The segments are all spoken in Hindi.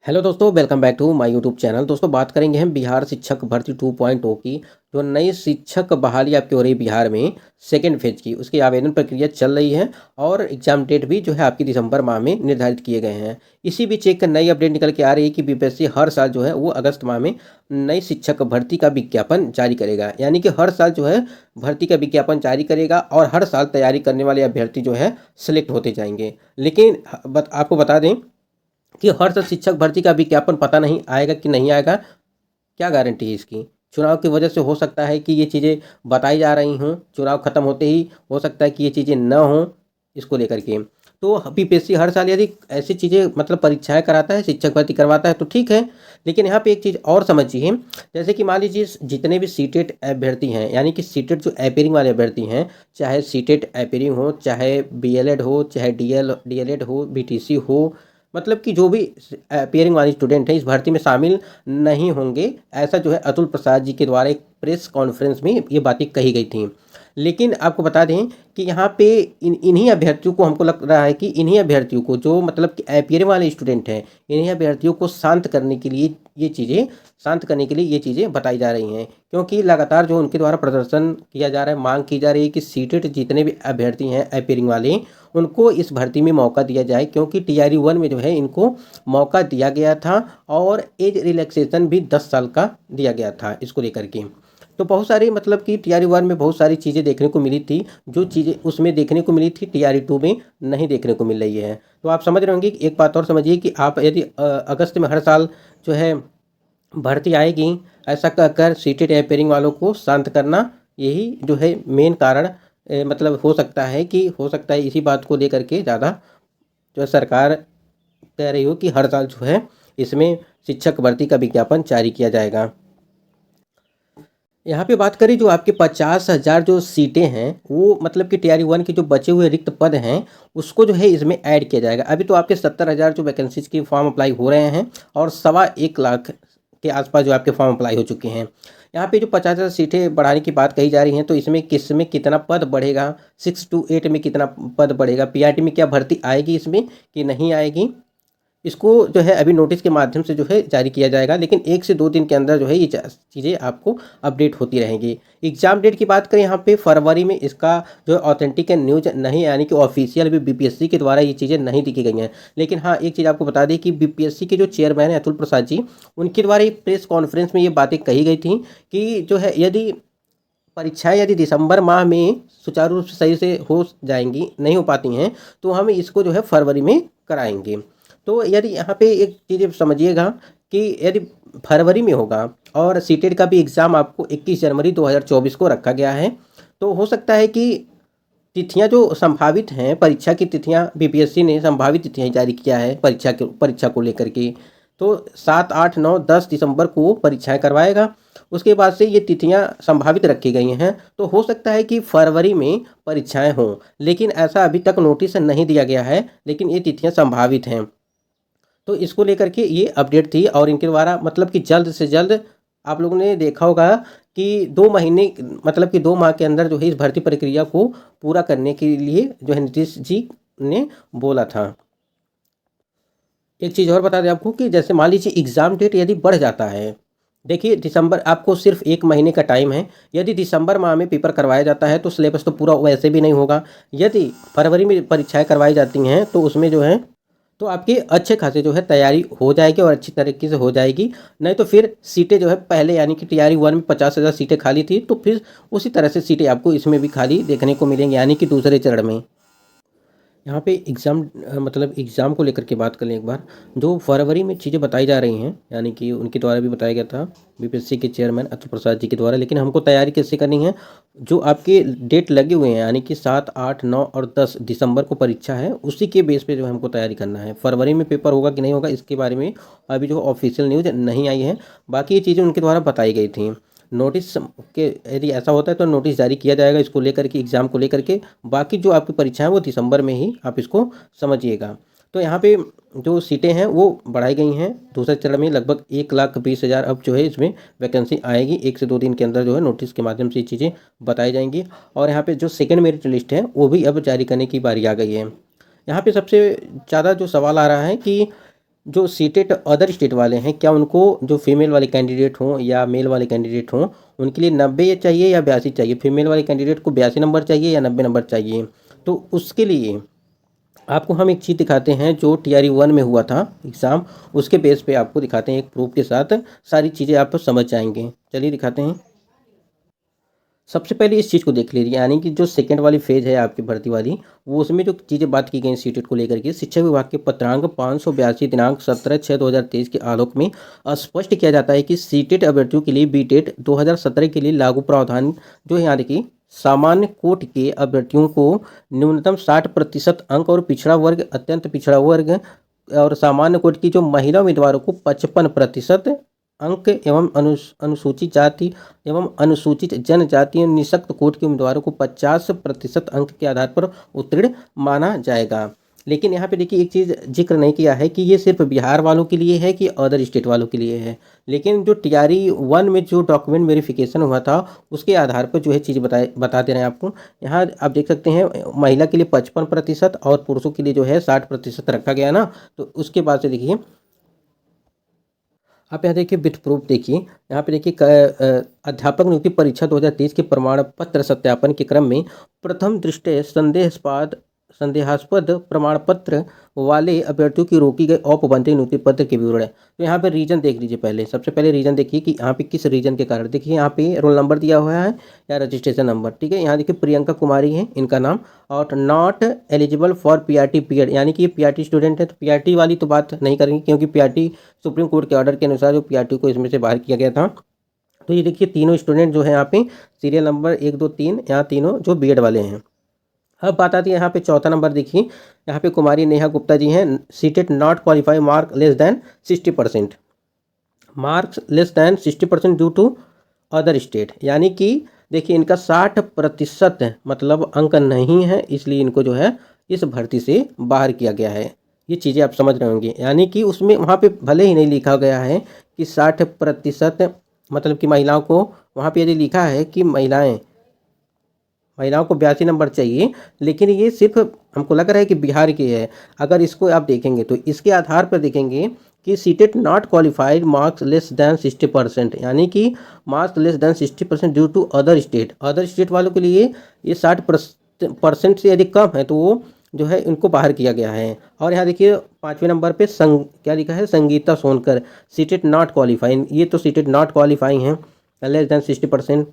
हेलो दोस्तों, welcome back to my YouTube channel. दोस्तों, बात करेंगे हम बिहार शिक्षक भर्ती 2.0 की। जो नई शिक्षक बहाली आपकी हो रही है बिहार में सेकेंड फेज की, उसकी आवेदन प्रक्रिया चल रही है और एग्जाम डेट भी जो है आपकी दिसंबर माह में निर्धारित किए गए हैं। इसी बीच एक नई अपडेट निकल के आ रही है कि बीपीएससी हर साल जो है वो अगस्त माह में नई शिक्षक भर्ती का विज्ञापन जारी करेगा। यानी कि हर साल जो है भर्ती का विज्ञापन जारी करेगा और हर साल तैयारी करने वाले अभ्यर्थी जो है सिलेक्ट होते जाएंगे। लेकिन आपको बता दें कि हर साल शिक्षक भर्ती का विज्ञापन पता नहीं आएगा कि नहीं आएगा। क्या गारंटी है इसकी? चुनाव की वजह से हो सकता है कि ये चीज़ें बताई जा रही हों, चुनाव खत्म होते ही हो सकता है कि ये चीज़ें न हों इसको लेकर के। तो बीपीएससी हर साल यदि ऐसी चीज़ें मतलब परीक्षाएं कराता है, शिक्षक भर्ती करवाता है तो ठीक है। लेकिन यहाँ पे एक चीज़ और समझिए, जैसे कि मान लीजिए जितने भी सीटेट अभ्यर्थी हैं, यानी कि सीटेट जो अपेयरिंग वाले अभ्यर्थी हैं, चाहे सीटेट अपेयरिंग हो, चाहे बीएलएड हो, चाहे डीएलएड हो, बीटीसी हो, मतलब कि जो भी अपेयरिंग वाले स्टूडेंट हैं इस भर्ती में शामिल नहीं होंगे। ऐसा जो है अतुल प्रसाद जी के द्वारा एक प्रेस कॉन्फ्रेंस में ये बातें कही गई थी। लेकिन आपको बता दें कि यहाँ पे इन्हीं अभ्यर्थियों को, हमको लग रहा है कि इन्हीं अभ्यर्थियों को जो मतलब कि अपेयरिंग वाले स्टूडेंट हैं, इन्हीं अभ्यर्थियों को शांत करने के लिए ये चीज़ें बताई जा रही हैं। क्योंकि लगातार जो उनके द्वारा प्रदर्शन किया जा रहा है, मांग की जा रही है कि सीटेट जितने भी अभ्यर्थी हैं अपेयरिंग वाले, उनको इस भर्ती में मौका दिया जाए। क्योंकि टीआरई 1 में जो है इनको मौका दिया गया था और एज रिलैक्सेशन भी 10 साल का दिया गया था इसको लेकर के। तो बहुत सारी मतलब कि टीआरई 1 में बहुत सारी चीज़ें देखने को मिली थी, जो चीज़ें उसमें देखने को मिली थी टीआरई 2 में नहीं देखने को मिल रही है। तो आप समझ रहे होंगे कि एक बात और समझिए कि आप यदि अगस्त में हर साल जो है भर्ती आएगी, ऐसा कहकर सीटेट अपेयरिंग वालों को शांत करना, यही जो है मेन कारण मतलब हो सकता है इसी बात को लेकर के ज़्यादा जो है सरकार कह रही हो कि हर साल जो है इसमें शिक्षक भर्ती का विज्ञापन जारी किया जाएगा। यहाँ पे बात करें जो आपके 50,000 जो सीटें हैं, वो मतलब कि टीआरई 1 के जो बचे हुए रिक्त पद हैं उसको जो है इसमें ऐड किया जाएगा। अभी तो आपके 70,000 जो वैकेंसीज के फॉर्म अप्लाई हो रहे हैं और 1.25 लाख के आसपास जो आपके फॉर्म अप्लाई हो चुके हैं। यहाँ पे जो 50,000 सीटें बढ़ाने की बात कही जा रही हैं, तो इसमें किस में कितना पद बढ़ेगा, 6 to 8 में कितना पद बढ़ेगा, पीआरटी में क्या भर्ती आएगी इसमें कि नहीं आएगी, इसको जो है अभी नोटिस के माध्यम से जो है जारी किया जाएगा। लेकिन 1 से 2 दिन के अंदर जो है ये चीज़ें आपको अपडेट होती रहेंगी। एग्जाम डेट की बात करें, यहाँ पे फरवरी में इसका जो ऑथेंटिक न्यूज नहीं, यानी कि ऑफिशियल भी बीपीएससी के द्वारा ये चीज़ें नहीं लिखी गई हैं। लेकिन हाँ, एक चीज़ आपको बता दें कि बीपीएससी के जो चेयरमैन है अतुल प्रसाद जी, उनके द्वारा एक प्रेस कॉन्फ्रेंस में ये बातें कही गई थी कि जो है यदि परीक्षाएं यदि दिसंबर माह में सुचारू रूप से सही से हो जाएंगी, नहीं हो पाती हैं, तो हम इसको जो है फरवरी में कराएंगे। तो यदि यहाँ पे एक चीज़ समझिएगा कि यदि फरवरी में होगा और सीटेट का भी एग्ज़ाम आपको 21 जनवरी 2024 को रखा गया है, तो हो सकता है कि तिथियां जो संभावित हैं, परीक्षा की तिथियां बीपीएससी ने संभावित तिथियां जारी किया है परीक्षा को लेकर के। तो 7, 8, 9, 10 दिसंबर को परीक्षाएं करवाएगा। उसके बाद से ये तिथियां संभावित रखी गई हैं, तो हो सकता है कि फरवरी में परीक्षाएं हों। लेकिन ऐसा अभी तक नोटिस नहीं दिया गया है, लेकिन ये तिथियां संभावित हैं। तो इसको लेकर के ये अपडेट थी और इनके द्वारा मतलब कि जल्द से जल्द, आप लोगों ने देखा होगा कि 2 महीने मतलब कि 2 माह के अंदर जो है इस भर्ती प्रक्रिया को पूरा करने के लिए जो है नीतीश जी ने बोला था। एक चीज़ और बता दें आपको कि जैसे मान लीजिए एग्ज़ाम डेट यदि बढ़ जाता है, देखिए दिसंबर आपको सिर्फ 1 महीने का टाइम है। यदि दिसंबर माह में पेपर करवाया जाता है तो सिलेबस तो पूरा वैसे भी नहीं होगा। यदि फरवरी में परीक्षाएं करवाई जाती हैं तो उसमें जो है तो आपकी अच्छे खासे जो है तैयारी हो जाएगी और अच्छी तरीके से हो जाएगी। नहीं तो फिर सीटें जो है पहले, यानी कि टीआरई 1 में 50,000 सीटें खाली थी, तो फिर उसी तरह से सीटें आपको इसमें भी खाली देखने को मिलेंगी, यानी कि दूसरे चरण में। यहाँ पे मतलब एग्ज़ाम को लेकर के बात कर लें एक बार, जो फरवरी में चीज़ें बताई जा रही हैं, यानी कि उनके द्वारा भी बताया गया था बीपीएससी के चेयरमैन अतुल प्रसाद जी के द्वारा। लेकिन हमको तैयारी कैसे करनी है, जो आपके डेट लगे हुए हैं, यानी कि 7, 8, 9 और 10 दिसंबर को परीक्षा है, उसी के बेस पे जो है हमको तैयारी करना है। फरवरी में पेपर होगा कि नहीं होगा इसके बारे में अभी जो ऑफिशियल न्यूज़ नहीं आई है। बाकी ये चीज़ें उनके द्वारा बताई गई थी। नोटिस के यदि ऐसा होता है तो नोटिस जारी किया जाएगा इसको लेकर के, एग्ज़ाम को लेकर के। बाकी जो आपकी परीक्षा है वो दिसंबर में ही आप इसको समझिएगा। तो यहाँ पे जो सीटें हैं वो बढ़ाई गई हैं। दूसरे चरण में लगभग 1,20,000 अब जो है इसमें वैकेंसी आएगी। 1 से 2 दिन के अंदर जो है नोटिस के माध्यम से ये चीज़ें बताई जाएंगी। और यहाँ पे जो सेकेंड मेरिट लिस्ट है वो भी अब जारी करने की बारी आ गई है। यहाँ पे सबसे ज़्यादा जो सवाल आ रहा है कि जो सीटेट अदर स्टेट वाले हैं, क्या उनको जो फीमेल वाले कैंडिडेट हों या मेल वाले कैंडिडेट हों, उनके लिए 90 चाहिए या 82 चाहिए? फीमेल वाले कैंडिडेट को 82 नंबर चाहिए या 90 नंबर चाहिए? तो उसके लिए आपको हम एक चीज़ दिखाते हैं जो TRE 1 में हुआ था एग्ज़ाम, उसके बेस पे आपको दिखाते हैं, एक प्रूफ के साथ सारी चीज़ें आप समझ जाएंगे। चलिए दिखाते हैं। सबसे पहले इस चीज़ को देख लीजिए, यानी कि जो सेकंड वाली फेज़ है आपकी भर्ती वाली, वो उसमें जो चीज़ें बात की गई सीटेट को लेकर के, शिक्षा विभाग के पत्रांक 582 दिनांक 17/6/2023 के आलोक में स्पष्ट किया जाता है कि सीटेट अभ्यर्थियों के लिए बीटेट 2017 के लिए लागू प्रावधान जो है, यहाँ देखिए, सामान्य कोटि के अभ्यर्थियों को न्यूनतम 60% अंक और पिछड़ा वर्ग, अत्यंत पिछड़ा वर्ग और सामान्य कोटि की जो महिला उम्मीदवारों को 55% अंक एवं अनुसूचित जाति एवं अनुसूचित जनजाति और निःशक्त कोटि के उम्मीदवारों को 50% अंक के आधार पर उत्तीर्ण माना जाएगा। लेकिन यहाँ पे देखिए एक चीज़ जिक्र नहीं किया है कि ये सिर्फ बिहार वालों के लिए है कि अदर स्टेट वालों के लिए है। लेकिन जो TRE 1 में जो डॉक्यूमेंट वेरिफिकेशन हुआ था उसके आधार पर जो है चीज़ बता दे रहे हैं आपको। यहाँ आप देख सकते हैं महिला के लिए 55% और पुरुषों के लिए जो है 60% रखा गया ना। तो उसके बाद से देखिए आप यहाँ देखिए विथ प्रूफ, देखिए यहाँ पे देखिए अध्यापक नियुक्ति परीक्षा 2023 के प्रमाण पत्र सत्यापन के क्रम में प्रथम दृष्टया संदेहास्पद प्रमाण पत्र वाले अभ्यर्थियों की रोकी गई औपबंधिक नियुक्ति पत्र के विवरण है। तो यहाँ पे रीजन देख लीजिए, पहले सबसे पहले रीजन देखिए कि यहाँ पे किस रीजन के कारण। देखिए यहाँ पे रोल नंबर दिया हुआ है या रजिस्ट्रेशन नंबर, ठीक है। यहाँ देखिए प्रियंका कुमारी है इनका नाम, और not eligible for PRT period, यानी कि ये PRT स्टूडेंट है। तो PRT वाली तो बात नहीं करेंगे क्योंकि PRT सुप्रीम कोर्ट के ऑर्डर के अनुसार जो PRT को इसमें से बाहर किया गया था। तो ये देखिए तीनों स्टूडेंट जो है यहाँ पे सीरियल नंबर 1 2 3, यहाँ तीनों जो BED वाले हैं। अब बात आती है यहाँ पे चौथा नंबर, देखिए यहाँ पे कुमारी नेहा गुप्ता जी हैं, CTET not qualify mark less than 60%, marks less than 60% due to other state, यानी कि देखिए इनका 60% मतलब अंक नहीं है, इसलिए इनको जो है इस भर्ती से बाहर किया गया है। ये चीज़ें आप समझ रहे होंगे, यानी कि उसमें वहाँ पे भले ही नहीं लिखा गया है कि 60% मतलब कि महिलाओं को, वहाँ पे यदि लिखा है कि महिलाओं को 82 नंबर चाहिए, लेकिन ये सिर्फ हमको लग रहा है कि बिहार की है। अगर इसको आप देखेंगे तो इसके आधार पर देखेंगे कि CTET not qualified marks less than 60%, यानी कि marks less than 60% due to other state. Other state वालों के लिए ये 60% से यदि कम है तो वो जो है इनको बाहर किया गया है। और यहाँ देखिए 5वें नंबर पे क्या लिखा है, Sangeeta Sonkar, CTET not qualifying, ये तो सीटेट नॉट क्वालिफाइंग है, लेस दैन 60%।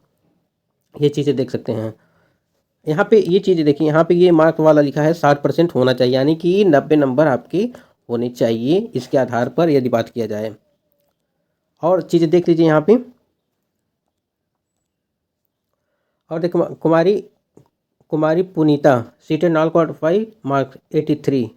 ये चीज़ें देख सकते हैं यहाँ पे। ये चीज़ देखिए यहाँ पे ये मार्क वाला लिखा है 60% होना चाहिए, यानी कि 90 नंबर आपके होने चाहिए इसके आधार पर यदि बात किया जाए। और चीज़ें देख लीजिए यहाँ पे, और देखो कुमारी पुनीता, सीटेड नॉट क्वालिफाई, मार्क्स 83,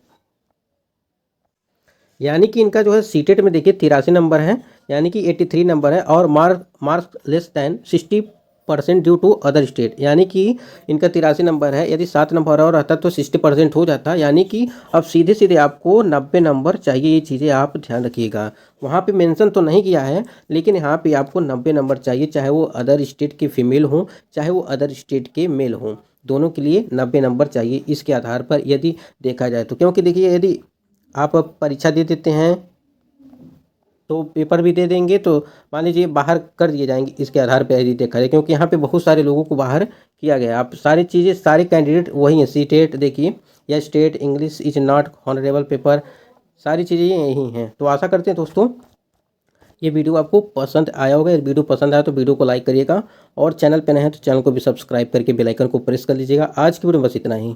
यानी कि इनका जो है सीटेट में देखिए 83 नंबर है, यानी कि 83 नंबर है, और marks less than 60% due to other state, यानी कि इनका 83 नंबर है। यदि 7 नंबर और रहता तो 60% हो जाता, यानी कि अब सीधे सीधे आपको 90 नंबर चाहिए। ये चीज़ें आप ध्यान रखिएगा, वहाँ पे मेंशन तो नहीं किया है, लेकिन यहाँ पे आपको 90 नंबर चाहिए, चाहे वो अदर स्टेट के फीमेल हों चाहे वो अदर स्टेट के मेल हों, दोनों के लिए 90 नंबर चाहिए इसके आधार पर यदि देखा जाए तो। क्योंकि देखिए यदि आप परीक्षा दे देते हैं तो पेपर भी दे देंगे तो मान लीजिए बाहर कर दिए जाएंगे इसके आधार पर यदि देखा जाए, क्योंकि यहाँ पे बहुत सारे लोगों को बाहर किया गया। आप सारी चीज़ें, सारे कैंडिडेट वही हैं, सीटेट देखिए या state English is not honourable paper, सारी चीज़ें यही हैं। तो आशा करते हैं दोस्तों ये वीडियो आपको पसंद आया होगा। यदि वीडियो पसंद आया तो वीडियो को लाइक करिएगा, और चैनल पर नए हैं तो चैनल को भी सब्सक्राइब करके बेल आइकन को प्रेस कर लीजिएगा। आज की वीडियो में बस इतना ही।